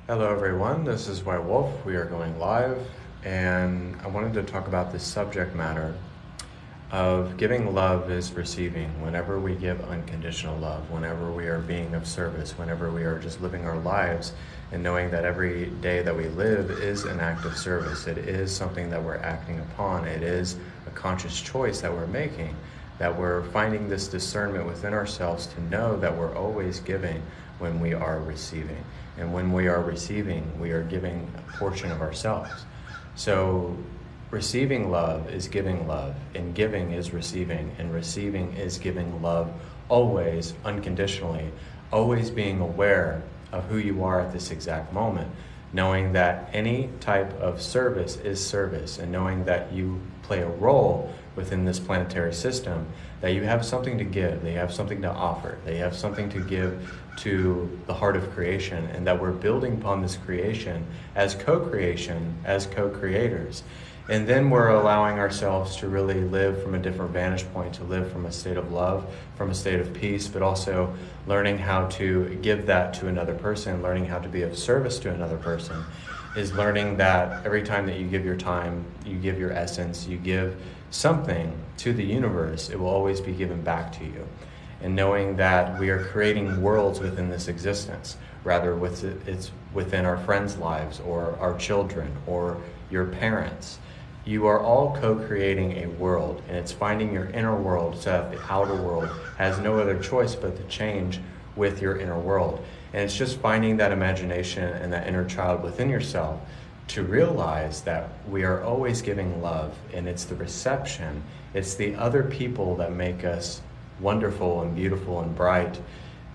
Hello everyone, this is White Wolf. We are going live, and I wanted to talk about this subject matter of giving love is receiving. Whenever we give unconditional love, whenever we are being of service, whenever we are just living our lives and knowing that every day that we live is an act of service. It is something that we're acting upon. It is a conscious choice that we're making, that we're finding this discernment within ourselves to know that we're always giving when we are receiving. And when we are receiving, we are giving a portion of ourselves. So receiving love is giving love, and giving is receiving, and receiving is giving love always, unconditionally, always being aware of who you are at this exact moment, knowing that any type of service is service, and knowing that you play a role within this planetary system, that you have something to give, they have something to offer, they have something to give to the heart of creation, and that we're building upon this creation as co-creation, as co-creators. And then we're allowing ourselves to really live from a different vantage point, to live from a state of love, from a state of peace, but also learning how to give that to another person, learning how to be of service to another person, is learning that every time that you give your time, you give your essence, you give something to the universe, it will always be given back to you. And knowing that we are creating worlds within this existence, rather it's within our friends' lives or our children or your parents. You are all co-creating a world, and it's finding your inner world so that the outer world has no other choice but to change with your inner world. And it's just finding that imagination and that inner child within yourself to realize that we are always giving love, and it's the reception, it's the other people that make us wonderful and beautiful and bright,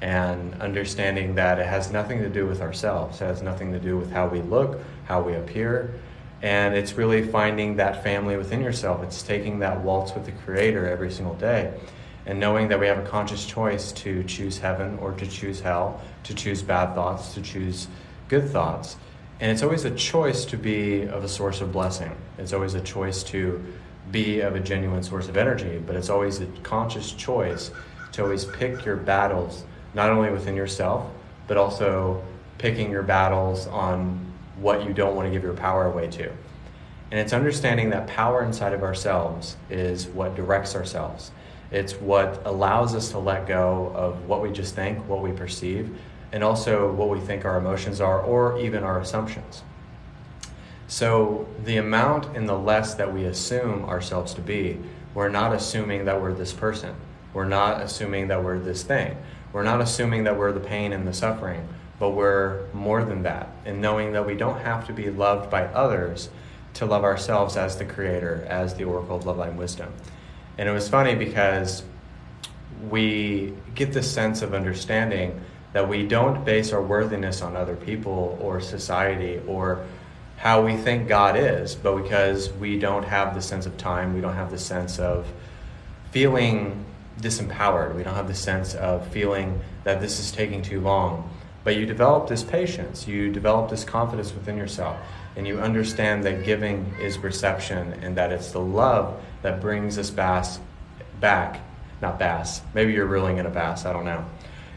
and understanding that it has nothing to do with ourselves, it has nothing to do with how we look, how we appear, and it's really finding that family within yourself. It's taking that waltz with the Creator every single day, and knowing that we have a conscious choice to choose heaven or to choose hell, to choose bad thoughts, to choose good thoughts. And it's always a choice to be of a source of blessing. It's always a choice to be of a genuine source of energy, but it's always a conscious choice to always pick your battles, not only within yourself, but also picking your battles on what you don't want to give your power away to. And it's understanding that power inside of ourselves is what directs ourselves. It's what allows us to let go of what we just think, what we perceive, and also what we think our emotions are, or even our assumptions. So the amount and the less that we assume ourselves to be, we're not assuming that we're this person. We're not assuming that we're this thing. We're not assuming that we're the pain and the suffering, but we're more than that. And knowing that we don't have to be loved by others to love ourselves as the Creator, as the Oracle of Love, Light, and Wisdom. And it was funny because we get this sense of understanding that we don't base our worthiness on other people or society or how we think God is, but because we don't have the sense of time, we don't have the sense of feeling disempowered, we don't have the sense of feeling that this is taking too long. But you develop this patience, you develop this confidence within yourself, and you understand that giving is reception, and that it's the love that brings us back, not bass, maybe you're reeling in a bass, I don't know.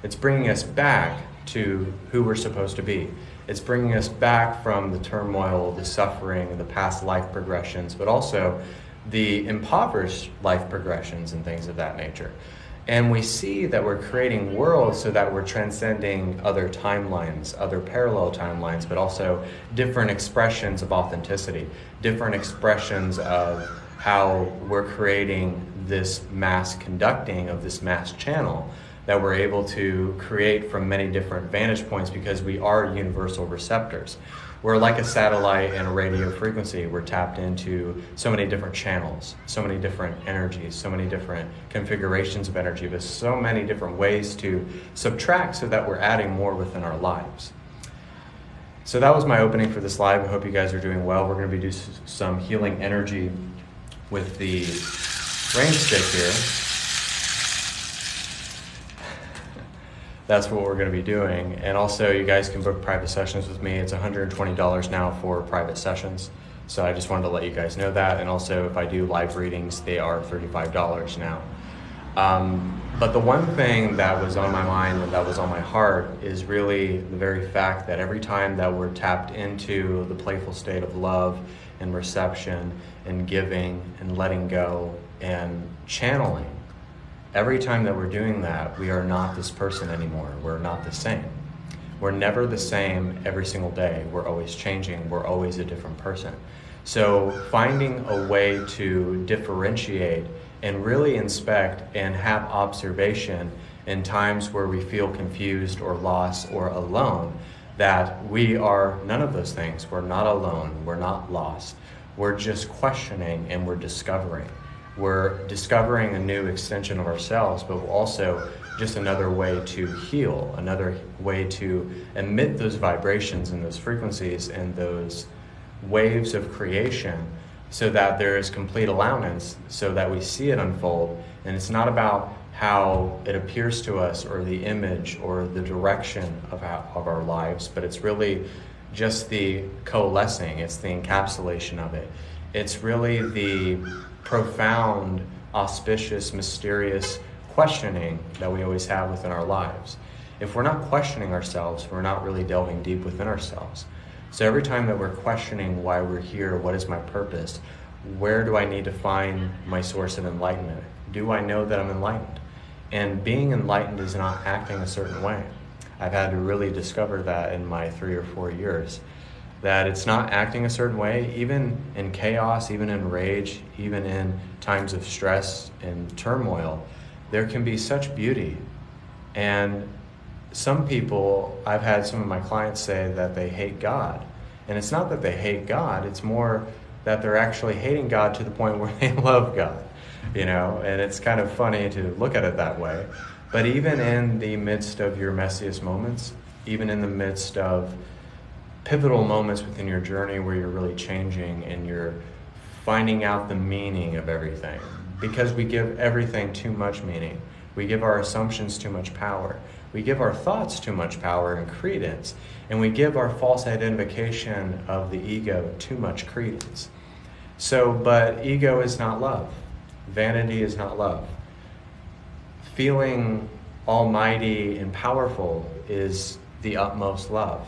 It's bringing us back to who we're supposed to be. It's bringing us back from the turmoil, the suffering, the past life progressions, but also the impoverished life progressions and things of that nature. And we see that we're creating worlds so that we're transcending other timelines, other parallel timelines, but also different expressions of authenticity, different expressions of how we're creating this mass conducting of this mass channel that we're able to create from many different vantage points, because we are universal receptors. We're like a satellite and a radio frequency. We're tapped into so many different channels, so many different energies, so many different configurations of energy, with so many different ways to subtract so that we're adding more within our lives. So that was my opening for this live. I hope you guys are doing well. We're going to be doing some healing energy with the rain stick here. That's what we're going to be doing. And also, you guys can book private sessions with me. It's $120 now for private sessions. So I just wanted to let you guys know that. And also, if I do live readings, they are $35 now. But the one thing that was on my mind and that was on my heart is really the very fact that every time that we're tapped into the playful state of love and reception and giving and letting go and channeling, every time that we're doing that, we are not this person anymore. We're not the same. We're never the same every single day. We're always changing. We're always a different person. So finding a way to differentiate and really inspect and have observation in times where we feel confused or lost or alone, that we are none of those things. We're not alone. We're not lost. We're just questioning and we're discovering. We're discovering a new extension of ourselves, but also just another way to heal, another way to emit those vibrations and those frequencies and those waves of creation so that there is complete allowance, so that we see it unfold. And it's not about how it appears to us or the image or the direction of our lives, but it's really just the coalescing, it's the encapsulation of it. It's really the profound, auspicious, mysterious questioning that we always have within our lives. If we're not questioning ourselves, we're not really delving deep within ourselves. So every time that we're questioning why we're here, what is my purpose, where do I need to find my source of enlightenment? Do I know that I'm enlightened? And being enlightened is not acting a certain way. I've had to really discover that in my 3 or 4 years, that it's not acting a certain way, even in chaos, even in rage, even in times of stress and turmoil. There can be such beauty. And some people, I've had some of my clients say that they hate God. And it's not that they hate God, it's more that they're actually hating God to the point where they love God, and it's kind of funny to look at it that way. But even in the midst of your messiest moments, even in the midst of pivotal moments within your journey where you're really changing and you're finding out the meaning of everything, because we give everything too much meaning. We give our assumptions too much power. We give our thoughts too much power and credence. And we give our false identification of the ego too much credence. But ego is not love. Vanity is not love. Feeling almighty and powerful is the utmost love.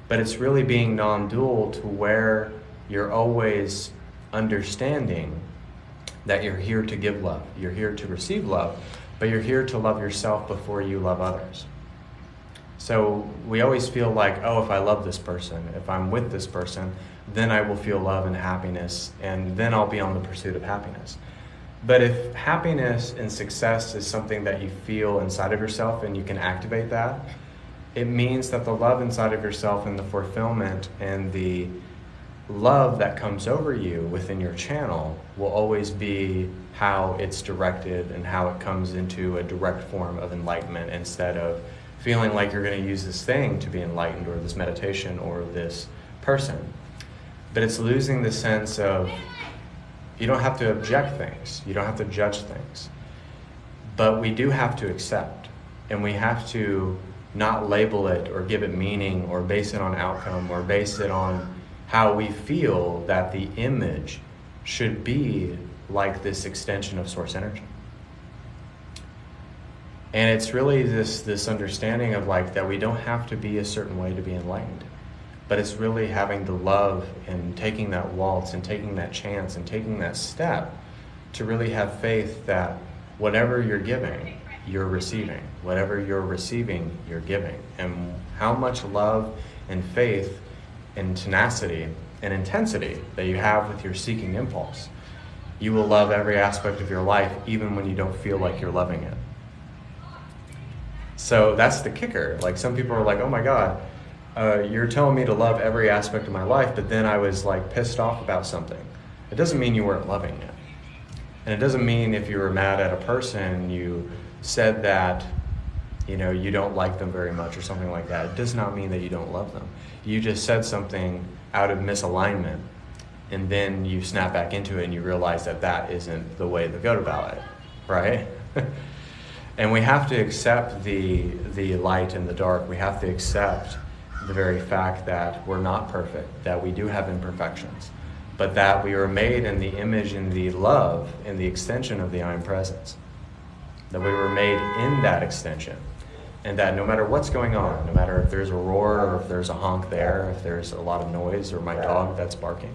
But it's really being non-dual to where you're always understanding that you're here to give love. You're here to receive love, but you're here to love yourself before you love others. So we always feel like, if I love this person, if I'm with this person, then I will feel love and happiness, and then I'll be on the pursuit of happiness. But if happiness and success is something that you feel inside of yourself and you can activate that, it means that the love inside of yourself and the fulfillment and the love that comes over you within your channel will always be how it's directed and how it comes into a direct form of enlightenment, instead of feeling like you're going to use this thing to be enlightened, or this meditation, or this person. But it's losing the sense of, you don't have to object things, you don't have to judge things, but we do have to accept, and we have to not label it or give it meaning or base it on outcome or base it on how we feel that the image should be like this extension of source energy. And it's really this understanding of that we don't have to be a certain way to be enlightened. But it's really having the love and taking that waltz and taking that chance and taking that step to really have faith that whatever you're giving, you're receiving. Whatever you're receiving, you're giving. And how much love and faith and tenacity and intensity that you have with your seeking impulse, you will love every aspect of your life, even when you don't feel like you're loving it. So that's the kicker. Some people are like, oh my God, you're telling me to love every aspect of my life, but then I was pissed off about something. It doesn't mean you weren't loving it. And it doesn't mean if you were mad at a person, you said that, you don't like them very much or something like that. It does not mean that you don't love them. You just said something out of misalignment, and then you snap back into it and you realize that that isn't the way to go about it, right? And we have to accept the light and the dark. We have to accept the very fact that we're not perfect, that we do have imperfections, but that we are made in the image and the love and the extension of the I Am Presence. that we were made in that extension, and that no matter what's going on, no matter if there's a roar or if there's a honk there, if there's a lot of noise or my dog that's barking,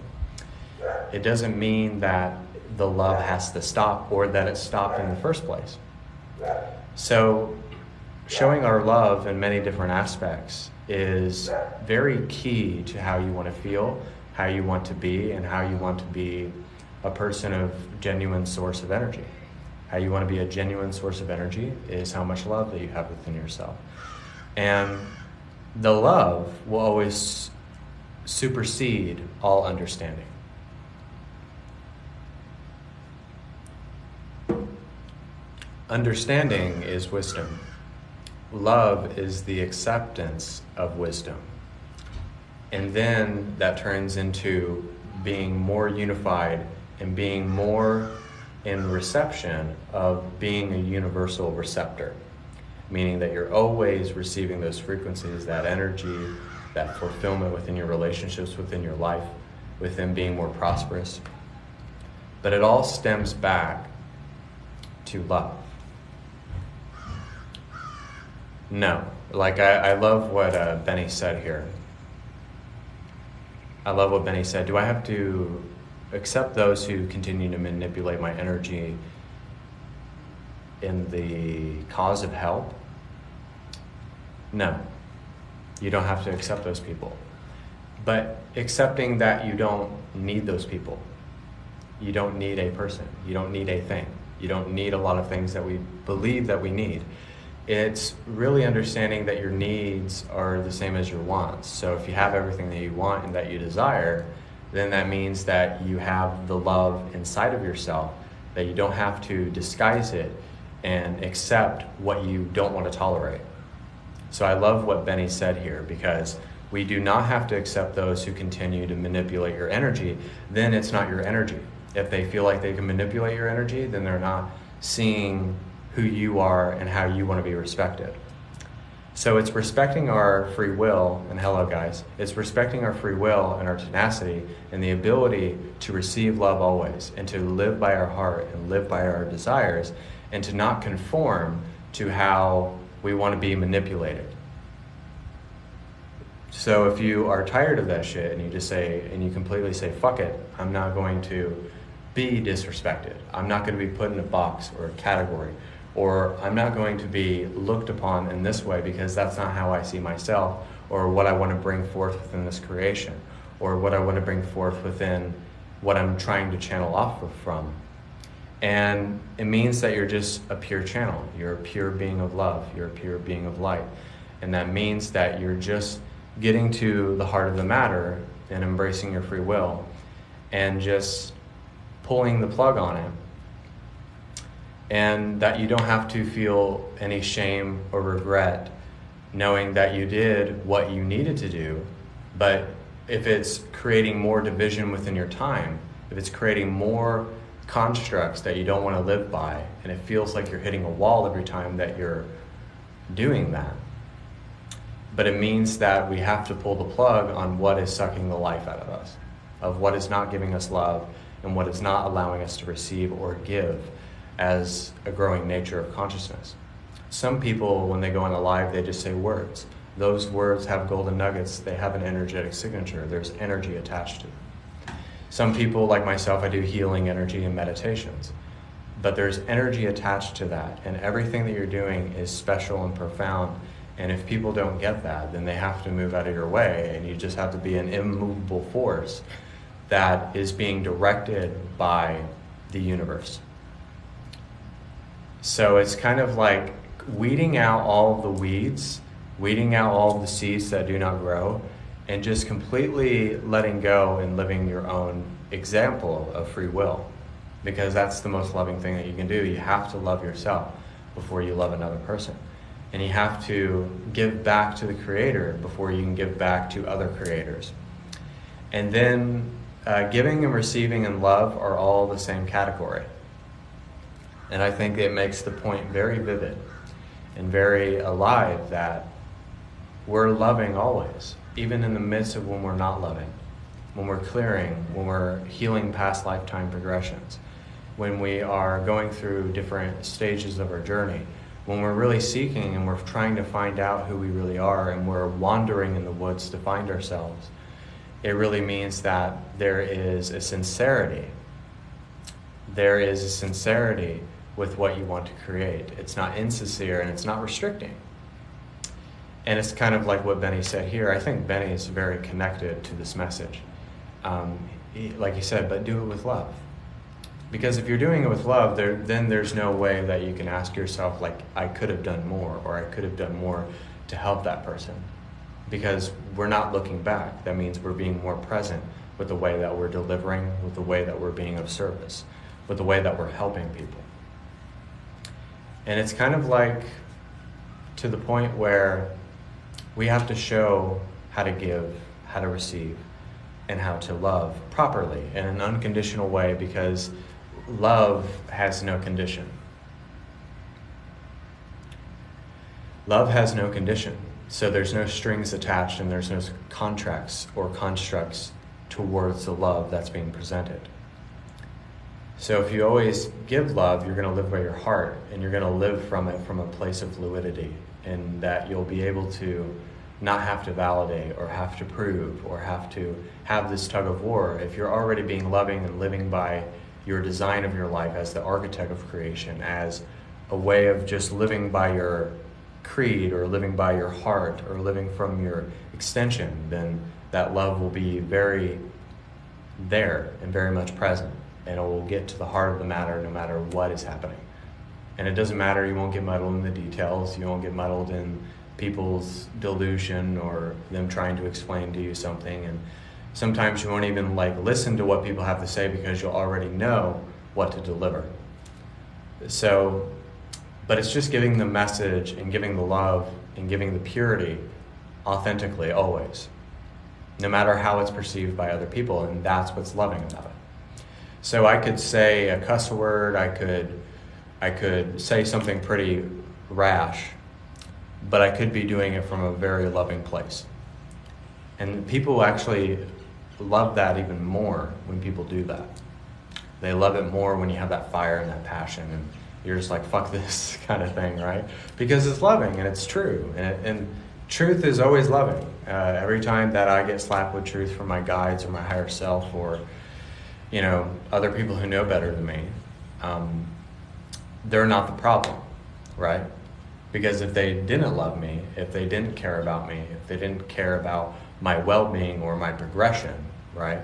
it doesn't mean that the love has to stop or that it stopped in the first place. So showing our love in many different aspects is very key to how you want to feel, how you want to be, and how you want to be a person of genuine source of energy. How you want to be a genuine source of energy is how much love that you have within yourself. And the love will always supersede all understanding. Understanding is wisdom. Love is the acceptance of wisdom. And then that turns into being more unified and being more in reception of being a universal receptor, meaning that you're always receiving those frequencies, that energy, that fulfillment within your relationships, within your life, within being more prosperous. But it all stems back to love. No, like I love what Benny said here. I love what Benny said. Do I have to accept those who continue to manipulate my energy in the cause of help? No, you don't have to accept those people. But accepting that you don't need those people. You don't need a person. You don't need a thing. You don't need a lot of things that we believe that we need. It's really understanding that your needs are the same as your wants. So if you have everything that you want and that you desire, then that means that you have the love inside of yourself, that you don't have to disguise it and accept what you don't want to tolerate. So I love what Benny said here, because we do not have to accept those who continue to manipulate your energy. Then it's not your energy. If they feel like they can manipulate your energy, then they're not seeing who you are and how you want to be respected. So it's respecting our free will, and hello guys, it's respecting our free will and our tenacity and the ability to receive love always, and to live by our heart and live by our desires, and to not conform to how we want to be manipulated. So if you are tired of that shit and you just say, and you completely say, fuck it, I'm not going to be disrespected. I'm not going to be put in a box or a category, or I'm not going to be looked upon in this way because that's not how I see myself, or what I want to bring forth within this creation, or what I want to bring forth within what I'm trying to channel off from. And it means that you're just a pure channel. You're a pure being of love. You're a pure being of light. And that means that you're just getting to the heart of the matter and embracing your free will and just pulling the plug on it. And that you don't have to feel any shame or regret knowing that you did what you needed to do. But if it's creating more division within your time, if it's creating more constructs that you don't want to live by, and it feels like you're hitting a wall every time that you're doing that, but it means that we have to pull the plug on what is sucking the life out of us, of what is not giving us love and what is not allowing us to receive or give as a growing nature of consciousness. Some people, when they go on a live, they just say words. Those words have golden nuggets. They have an energetic signature. There's energy attached to them. Some people, like myself, I do healing energy and meditations. But there's energy attached to that. And everything that you're doing is special and profound. And if people don't get that, then they have to move out of your way. And you just have to be an immovable force that is being directed by the universe. So it's kind of like weeding out all of the weeds, weeding out all of the seeds that do not grow, and just completely letting go and living your own example of free will. Because that's the most loving thing that you can do. You have to love yourself before you love another person. And you have to give back to the Creator before you can give back to other creators. And then giving and receiving and love are all the same category. And I think it makes the point very vivid and very alive that we're loving always, even in the midst of when we're not loving, when we're clearing, when we're healing past lifetime progressions, when we are going through different stages of our journey, when we're really seeking and we're trying to find out who we really are and we're wandering in the woods to find ourselves, it really means that there is a sincerity. There is a sincerity with what you want to create. It's not insincere and it's not restricting. And it's kind of like what Benny said here. I think Benny is very connected to this message. Like he said, but do it with love. Because if you're doing it with love, then there's no way that you can ask yourself, like, I could have done more, or I could have done more to help that person. Because we're not looking back. That means we're being more present with the way that we're delivering, with the way that we're being of service, with the way that we're helping people. And it's kind of like to the point where we have to show how to give, how to receive, and how to love properly in an unconditional way, because love has no condition. Love has no condition. So there's no strings attached and there's no contracts or constructs towards the love that's being presented. So if you always give love, you're going to live by your heart, and you're going to live from it from a place of fluidity, and that you'll be able to not have to validate or have to prove or have to have this tug of war. If you're already being loving and living by your design of your life as the architect of creation, as a way of just living by your creed or living by your heart or living from your extension, then that love will be very there and very much present, and it will get to the heart of the matter no matter what is happening. And it doesn't matter, you won't get muddled in the details, you won't get muddled in people's delusion or them trying to explain to you something, and sometimes you won't even listen to what people have to say because you'll already know what to deliver. So, but it's just giving the message and giving the love and giving the purity authentically always, no matter how it's perceived by other people, and that's what's loving about it. So I could say a cuss word, I could say something pretty rash, but I could be doing it from a very loving place. And people actually love that even more when people do that. They love it more when you have that fire and that passion, and you're just like, fuck this kind of thing, right? Because it's loving and it's true. And truth is always loving. Every time that I get slapped with truth from my guides or my higher self or, other people who know better than me, they're not the problem, right? Because if they didn't love me, if they didn't care about me, if they didn't care about my well-being or my progression, right,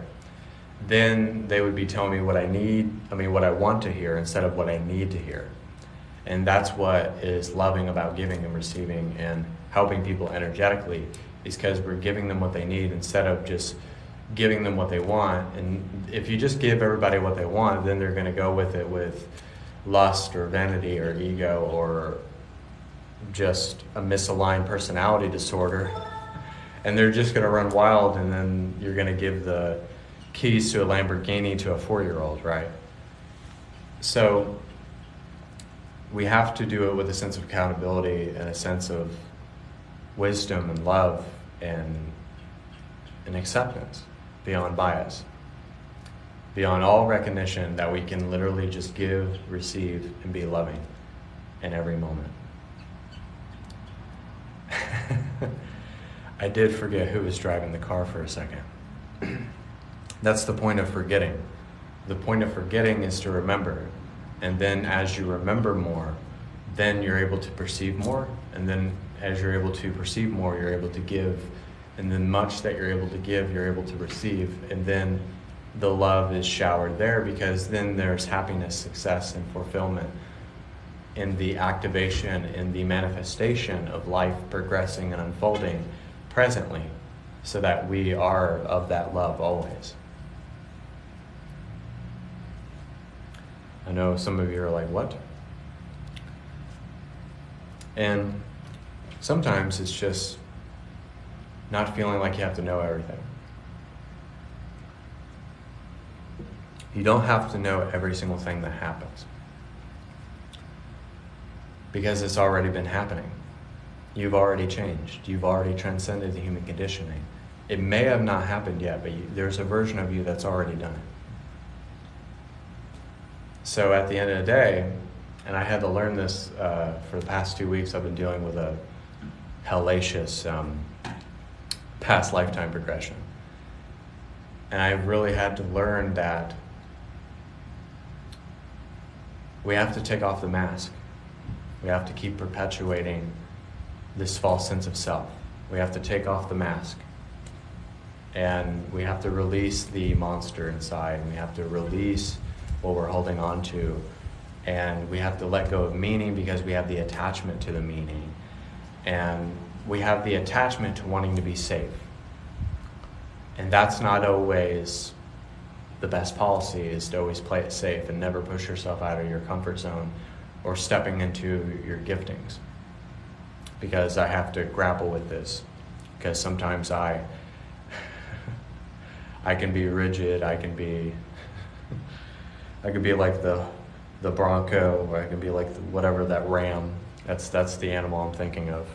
then they would be telling me what I want to hear instead of what I need to hear. And that's what is loving about giving and receiving and helping people energetically, is because we're giving them what they need instead of just giving them what they want. And if you just give everybody what they want, then they're going to go with it with lust or vanity or ego or just a misaligned personality disorder, and they're just going to run wild, and then you're going to give the keys to a Lamborghini to a 4-year-old, right? So we have to do it with a sense of accountability and a sense of wisdom and love and acceptance beyond bias, beyond all recognition that we can literally just give, receive, and be loving in every moment. I did forget who was driving the car for a second. That's the point of forgetting. The point of forgetting is to remember. And then as you remember more, then you're able to perceive more. And then as you're able to perceive more, you're able to give. And then much that you're able to give, you're able to receive. And then the love is showered there, because then there's happiness, success, and fulfillment in the activation, in the manifestation of life progressing and unfolding presently, so that we are of that love always. I know some of you are like, what? And sometimes it's just not feeling like you have to know everything. You don't have to know every single thing that happens, because it's already been happening. You've already changed. You've already transcended the human conditioning. It may have not happened yet, but there's a version of you that's already done it. So at the end of the day, and I had to learn this for the past 2 weeks, I've been dealing with a hellacious past lifetime regression. And I really had to learn that we have to take off the mask. We have to keep perpetuating this false sense of self. We have to take off the mask. And we have to release the monster inside. And we have to release what we're holding on to. And we have to let go of meaning because we have the attachment to the meaning. And we have the attachment to wanting to be safe. And that's not always the best policy, is to always play it safe and never push yourself out of your comfort zone or stepping into your giftings. Because I have to grapple with this. Because sometimes I can be rigid, I can be like the Bronco, or I can be like whatever, that ram. That's the animal I'm thinking of.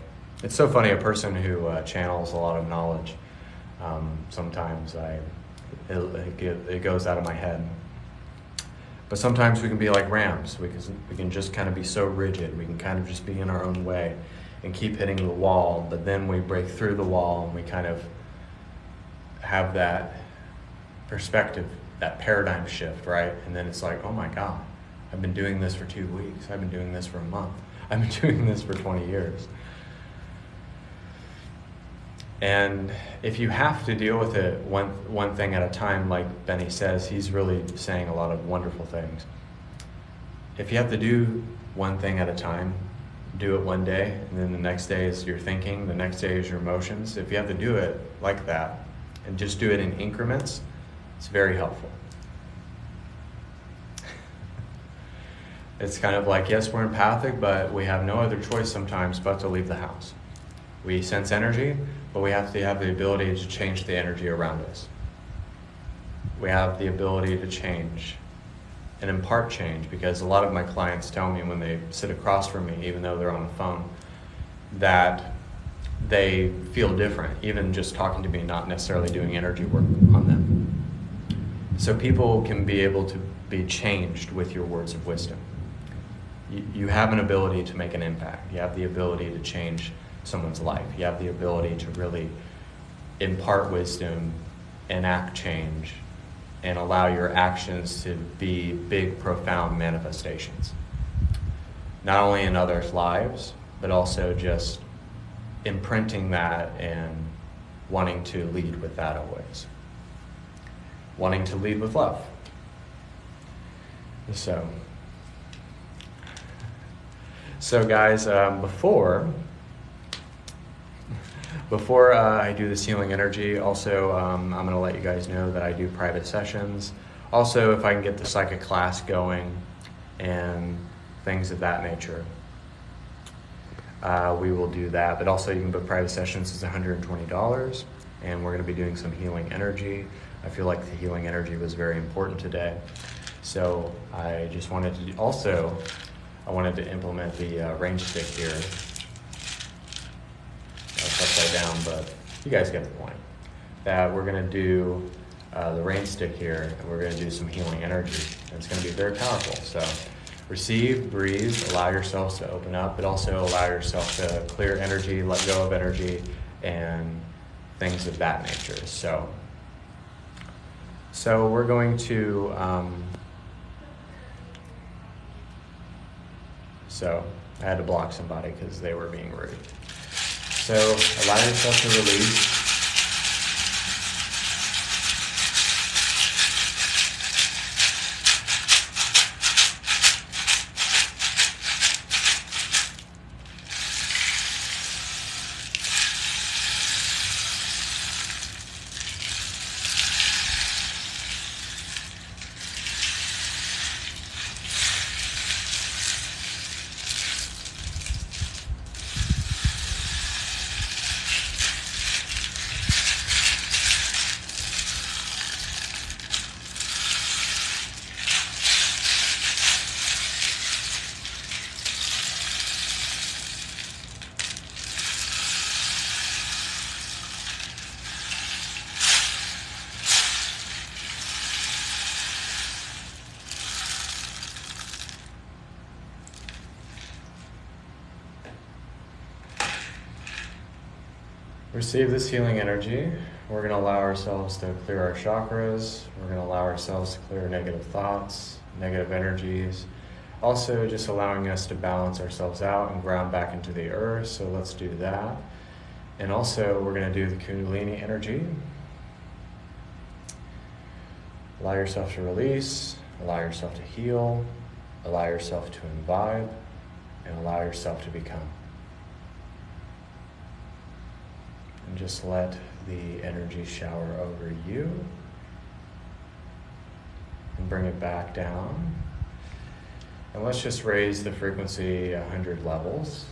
It's so funny, a person who channels a lot of knowledge, sometimes it goes out of my head. But sometimes we can be like rams. We can just kind of be so rigid. We can kind of just be in our own way and keep hitting the wall, but then we break through the wall and we kind of have that perspective, that paradigm shift, right? And then it's like, oh my God, I've been doing this for 2 weeks. I've been doing this for a month. I've been doing this for 20 years. And if you have to deal with it one thing at a time, like Benny says, he's really saying a lot of wonderful things. If you have to do one thing at a time, do it one day, and then the next day is your thinking, the next day is your emotions. If you have to do it like that, and just do it in increments, it's very helpful. It's kind of like, yes, we're empathic, but we have no other choice sometimes but to leave the house. We sense energy, but we have to have the ability to change the energy around us. We have the ability to change and impart change, because a lot of my clients tell me when they sit across from me, even though they're on the phone, that they feel different, even just talking to me, not necessarily doing energy work on them. So people can be able to be changed with your words of wisdom. You have an ability to make an impact. You have the ability to change someone's life. You have the ability to really impart wisdom, enact change, and allow your actions to be big, profound manifestations. Not only in others' lives, but also just imprinting that and wanting to lead with that always. Wanting to lead with love. So guys, before I do this healing energy, also I'm going to let you guys know that I do private sessions. Also, if I can get the psychic class going and things of that nature, we will do that. But also, you can book private sessions. It's $120, and we're going to be doing some healing energy. I feel like the healing energy was very important today. So I just wanted to I wanted to implement the range stick here. It's upside down, but you guys get the point. That we're going to do the rain stick here, and we're going to do some healing energy. And it's going to be very powerful. So receive, breathe, allow yourselves to open up, but also allow yourself to clear energy, let go of energy, and things of that nature. So we're going to... So I had to block somebody because they were being rude. So allow yourself to release. receive this healing energy, we're going to allow ourselves to clear our chakras. We're going to allow ourselves to clear negative thoughts, negative energies. Also, just allowing us to balance ourselves out and ground back into the earth. So let's do that. And also, we're going to do the Kundalini energy. Allow yourself to release, allow yourself to heal, allow yourself to imbibe, and allow yourself to become. And just let the energy shower over you and bring it back down. And let's just raise the frequency 100 levels.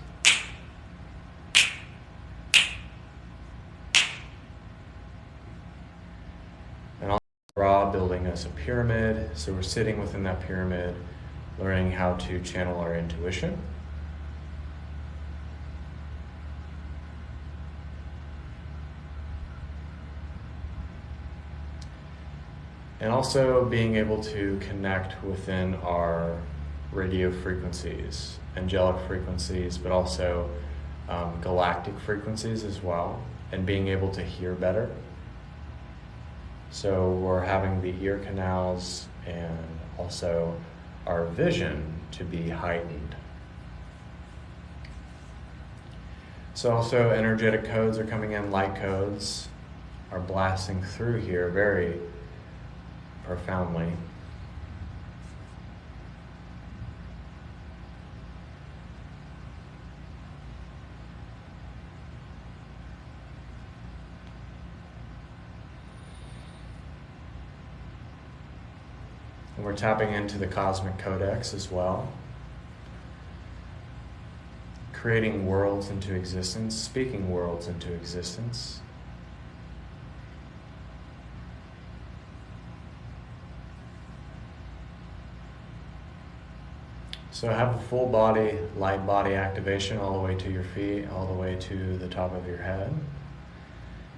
And also Ra building us a pyramid. So we're sitting within that pyramid, learning how to channel our intuition. And also being able to connect within our radio frequencies, angelic frequencies, but also galactic frequencies as well, and being able to hear better. So we're having the ear canals and also our vision to be heightened. So also energetic codes are coming in, light codes are blasting through here very profoundly. And we're tapping into the cosmic codex as well. Creating worlds into existence, speaking worlds into existence. So have a full body, light body activation all the way to your feet, all the way to the top of your head.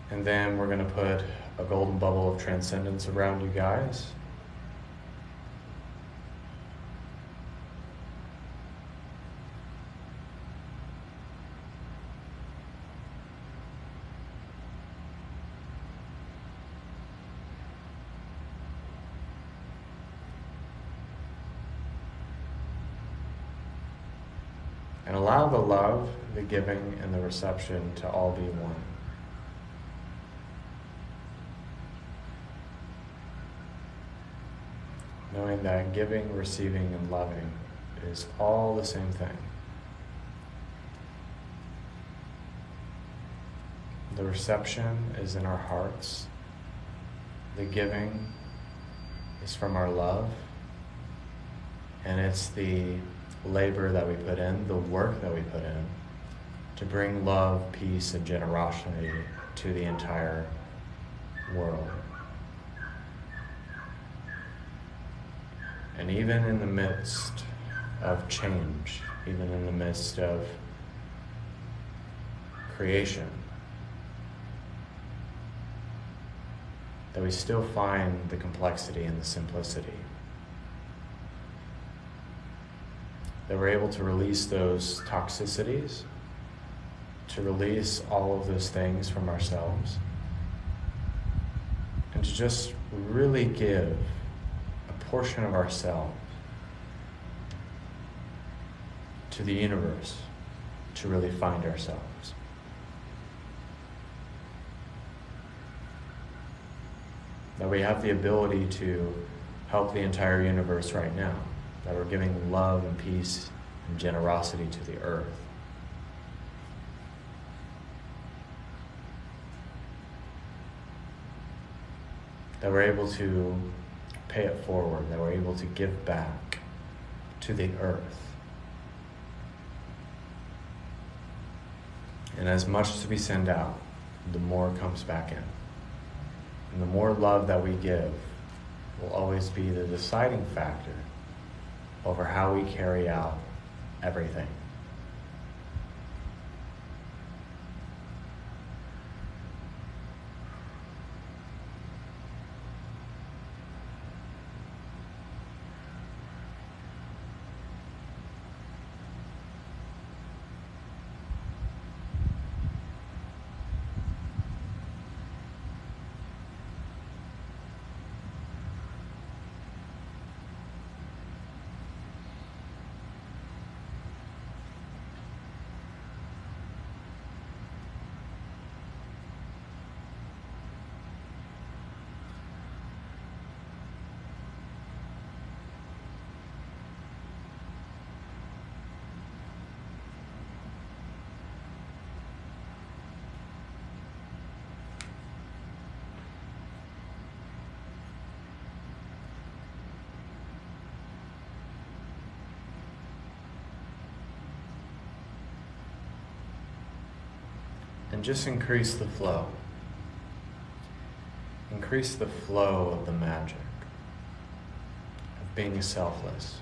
And then we're going to put a golden bubble of transcendence around you guys. And allow the love, the giving, and the reception to all be one. Knowing that giving, receiving, and loving is all the same thing. The reception is in our hearts. The giving is from our love. And it's the labor that we put in, the work that we put in to bring love, peace, and generosity to the entire world. And even in the midst of change, even in the midst of creation, that we still find the complexity and the simplicity. That we're able to release those toxicities, to release all of those things from ourselves, and to just really give a portion of ourselves to the universe to really find ourselves. That we have the ability to help the entire universe right now. That we're giving love and peace and generosity to the earth. That we're able to pay it forward, that we're able to give back to the earth. And as much as we send out, the more comes back in. And the more love that we give will always be the deciding factor over how we carry out everything. and just increase the flow. Increase the flow of the magic of being selfless.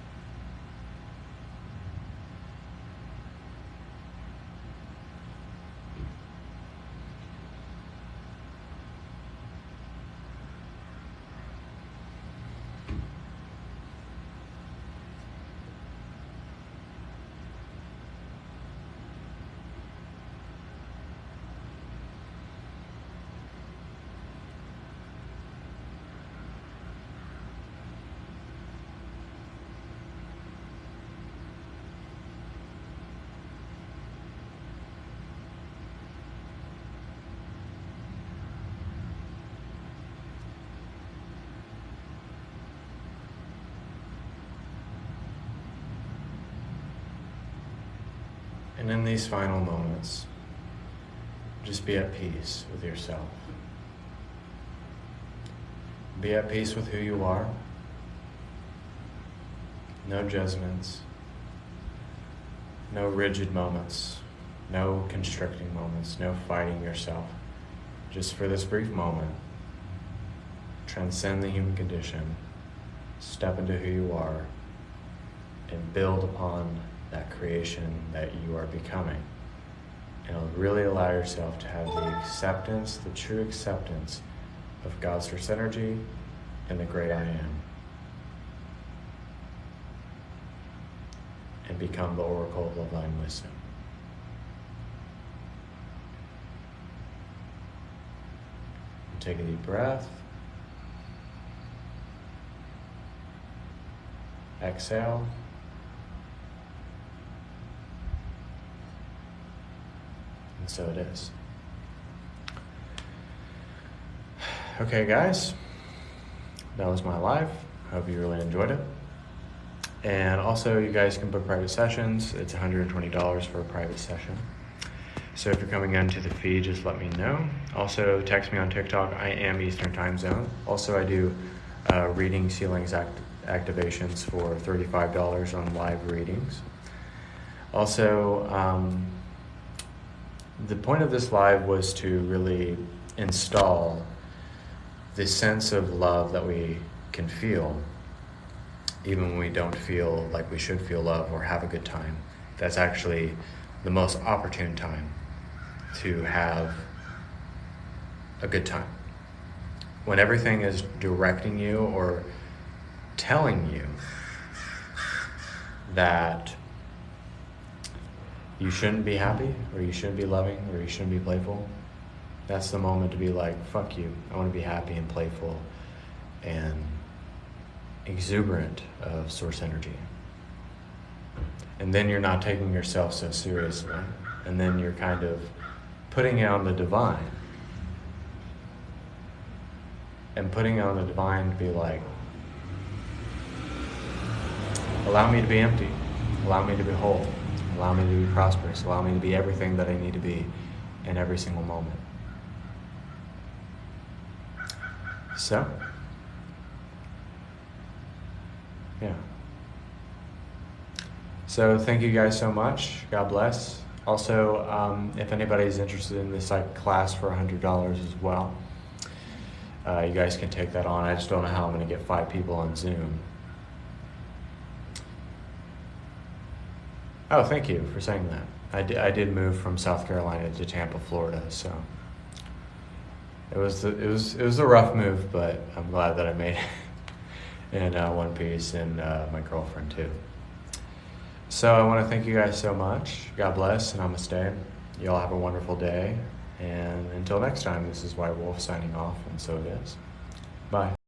And in these final moments, just be at peace with yourself. Be at peace with who you are. No judgments, no rigid moments, no constricting moments, no fighting yourself. Just for this brief moment, transcend the human condition, step into who you are, and build upon that creation that you are becoming. And really allow yourself to have the acceptance, the true acceptance of God's source energy and the great I am. And become the oracle of divine wisdom. And take a deep breath. Exhale. And so it is. Okay, guys, that was my live. Hope you really enjoyed it. And also, you guys can book private sessions. It's $120 for a private session. So if you're coming into the feed, just let me know. Also, text me on TikTok. I am Eastern Time Zone. Also, I do reading ceilings activations for $35 on live readings. Also, the point of this live was to really install the sense of love that we can feel even when we don't feel like we should feel love or have a good time. That's actually the most opportune time to have a good time. When everything is directing you or telling you that you shouldn't be happy, or you shouldn't be loving, or you shouldn't be playful, that's the moment to be like, fuck you. I want to be happy and playful and exuberant of source energy. And then you're not taking yourself so seriously. And then you're kind of putting it on the divine. And putting it on the divine to be like, allow me to be empty. Allow me to be whole. Allow me to be prosperous. Allow me to be everything that I need to be in every single moment. So, yeah. So thank you guys so much. God bless. Also, if anybody's interested in this class for $100 as well, you guys can take that on. I just don't know how I'm going to get 5 people on Zoom. Oh, thank you for saying that. I did move from South Carolina to Tampa, Florida, so it was a rough move, but I'm glad that I made it in one piece, and my girlfriend too. So I want to thank you guys so much. God bless, and namaste. You all have a wonderful day, and until next time, this is White Wolf signing off, and so it is. Bye.